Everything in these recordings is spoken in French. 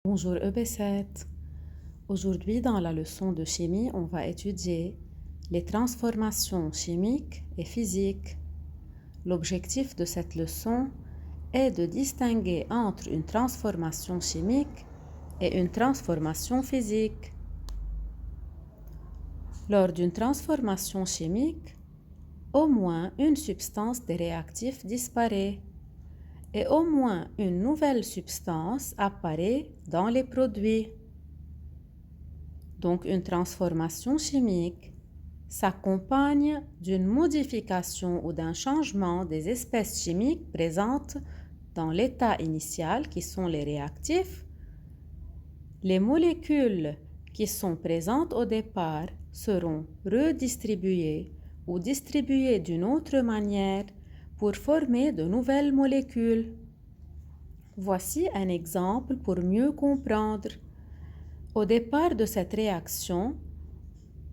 Bonjour EB7. Aujourd'hui, dans la leçon de chimie, on va étudier les transformations chimiques et physiques. L'objectif de cette leçon est de distinguer entre une transformation chimique et une transformation physique. Lors d'une transformation chimique, au moins une substance des réactifs disparaît et au moins une nouvelle substance apparaît dans les produits. Donc une transformation chimique s'accompagne d'une modification ou d'un changement des espèces chimiques présentes dans l'état initial qui sont les réactifs. Les molécules qui sont présentes au départ seront redistribuées ou distribuées d'une autre manière pour former de nouvelles molécules. Voici un exemple pour mieux comprendre. Au départ de cette réaction,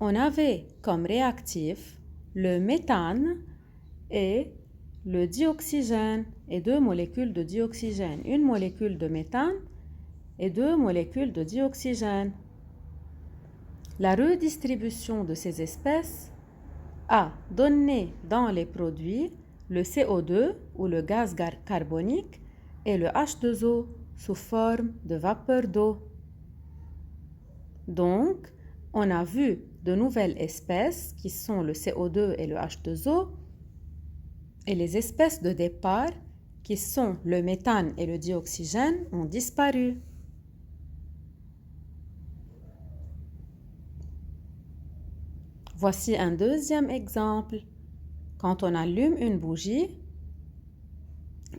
on avait comme réactif le méthane et le dioxygène et deux molécules de dioxygène, une molécule de méthane et deux molécules de dioxygène. La redistribution de ces espèces a donné dans les produits le CO2 ou le gaz carbonique et le H2O sous forme de vapeur d'eau. Donc, on a vu de nouvelles espèces qui sont le CO2 et le H2O et les espèces de départ qui sont le méthane et le dioxygène ont disparu. Voici un deuxième exemple. Quand on allume une bougie,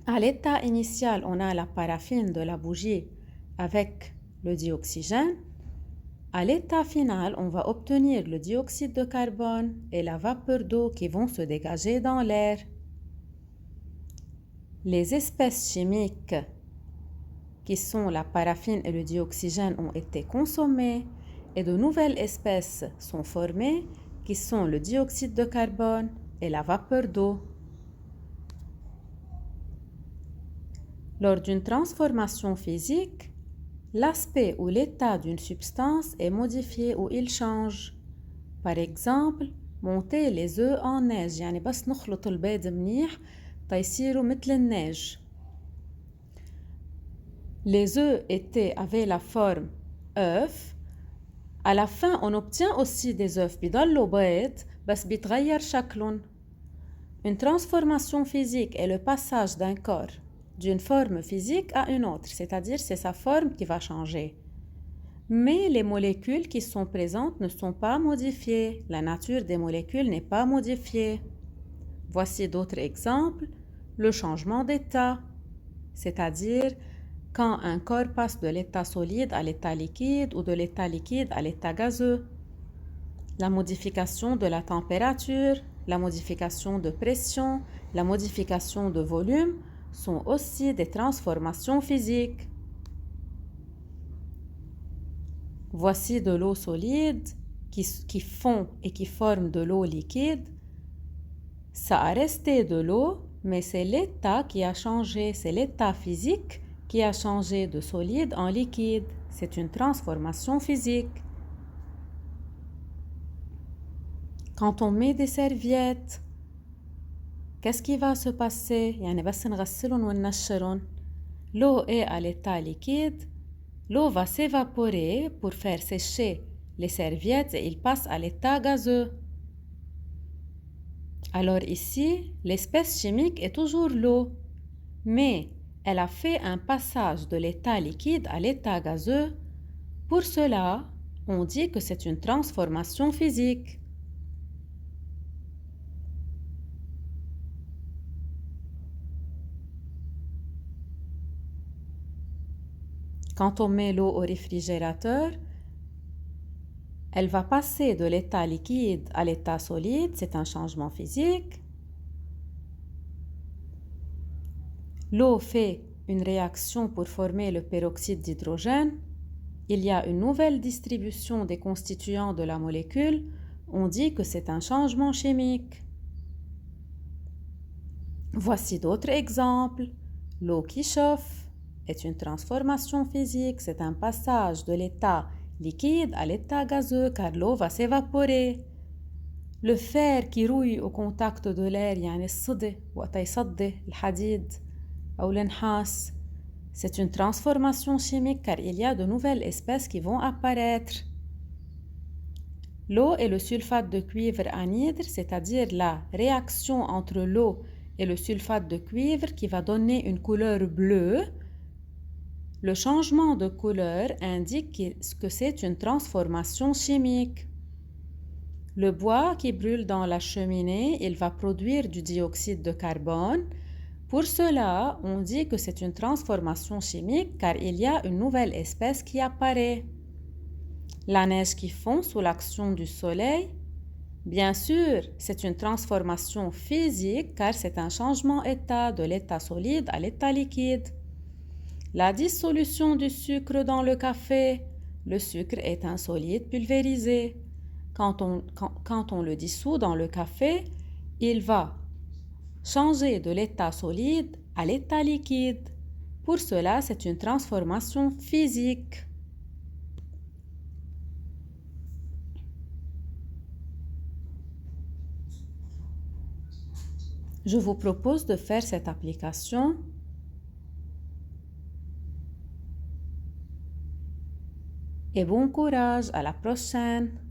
à l'état initial, on a la paraffine de la bougie avec le dioxygène. À l'état final, on va obtenir le dioxyde de carbone et la vapeur d'eau qui vont se dégager dans l'air. Les espèces chimiques qui sont la paraffine et le dioxygène ont été consommées et de nouvelles espèces sont formées qui sont le dioxyde de carbone et la vapeur d'eau. Lors d'une transformation physique, l'aspect ou l'état d'une substance est modifié ou il change. Par exemple, monter les œufs en neige يعني بس نخلط البيض منيح تيصيروا مثل النيج. Les œufs avaient la forme œuf. À la fin, on obtient aussi des œufs بيضلوا بيض بس بيتغير شكلهم. Une transformation physique est le passage d'un corps d'une forme physique à une autre, c'est-à-dire c'est sa forme qui va changer. Mais les molécules qui sont présentes ne sont pas modifiées. La nature des molécules n'est pas modifiée. Voici d'autres exemples. Le changement d'état, c'est-à-dire quand un corps passe de l'état solide à l'état liquide ou de l'état liquide à l'état gazeux. La modification de la température, la modification de pression, la modification de volume sont aussi des transformations physiques. Voici de l'eau solide qui fond et qui forme de l'eau liquide. Ça a resté de l'eau, mais c'est l'état qui a changé, c'est l'état physique qui a changé de solide en liquide. C'est une transformation physique. Quand on met des serviettes, qu'est-ce qui va se passer؟ يعني بس نغسلهم وننشرهم. L'eau est à l'état liquide. L'eau va s'évaporer pour faire sécher les serviettes et il passe à l'état gazeux. Alors ici, l'espèce chimique est toujours l'eau, mais elle a fait un passage de l'état liquide à l'état gazeux. Pour cela, on dit que c'est une transformation physique. Quand on met l'eau au réfrigérateur, elle va passer de l'état liquide à l'état solide, c'est un changement physique. L'eau fait une réaction pour former le peroxyde d'hydrogène. Il y a une nouvelle distribution des constituants de la molécule. On dit que c'est un changement chimique. Voici d'autres exemples. L'eau qui chauffe est une transformation physique, c'est un passage de l'état liquide à l'état gazeux car l'eau va s'évaporer. Le fer qui rouille au contact de l'air يعني الصدى وقت يصدي الحديد أو النحاس. C'est une transformation chimique car il y a de nouvelles espèces qui vont apparaître. L'eau et le sulfate de cuivre anhydre, c'est-à-dire la réaction entre l'eau et le sulfate de cuivre qui va donner une couleur bleue. Le changement de couleur indique que c'est une transformation chimique. Le bois qui brûle dans la cheminée, il va produire du dioxyde de carbone. Pour cela, on dit que c'est une transformation chimique car il y a une nouvelle espèce qui apparaît. La neige qui fond sous l'action du soleil, bien sûr, c'est une transformation physique car c'est un changement d'état de l'état solide à l'état liquide. La dissolution du sucre dans le café, le sucre est un solide pulvérisé. Quand on le dissout dans le café, il va changer de l'état solide à l'état liquide. Pour cela, c'est une transformation physique. Je vous propose de faire cette application. Et bon courage, à la prochaine!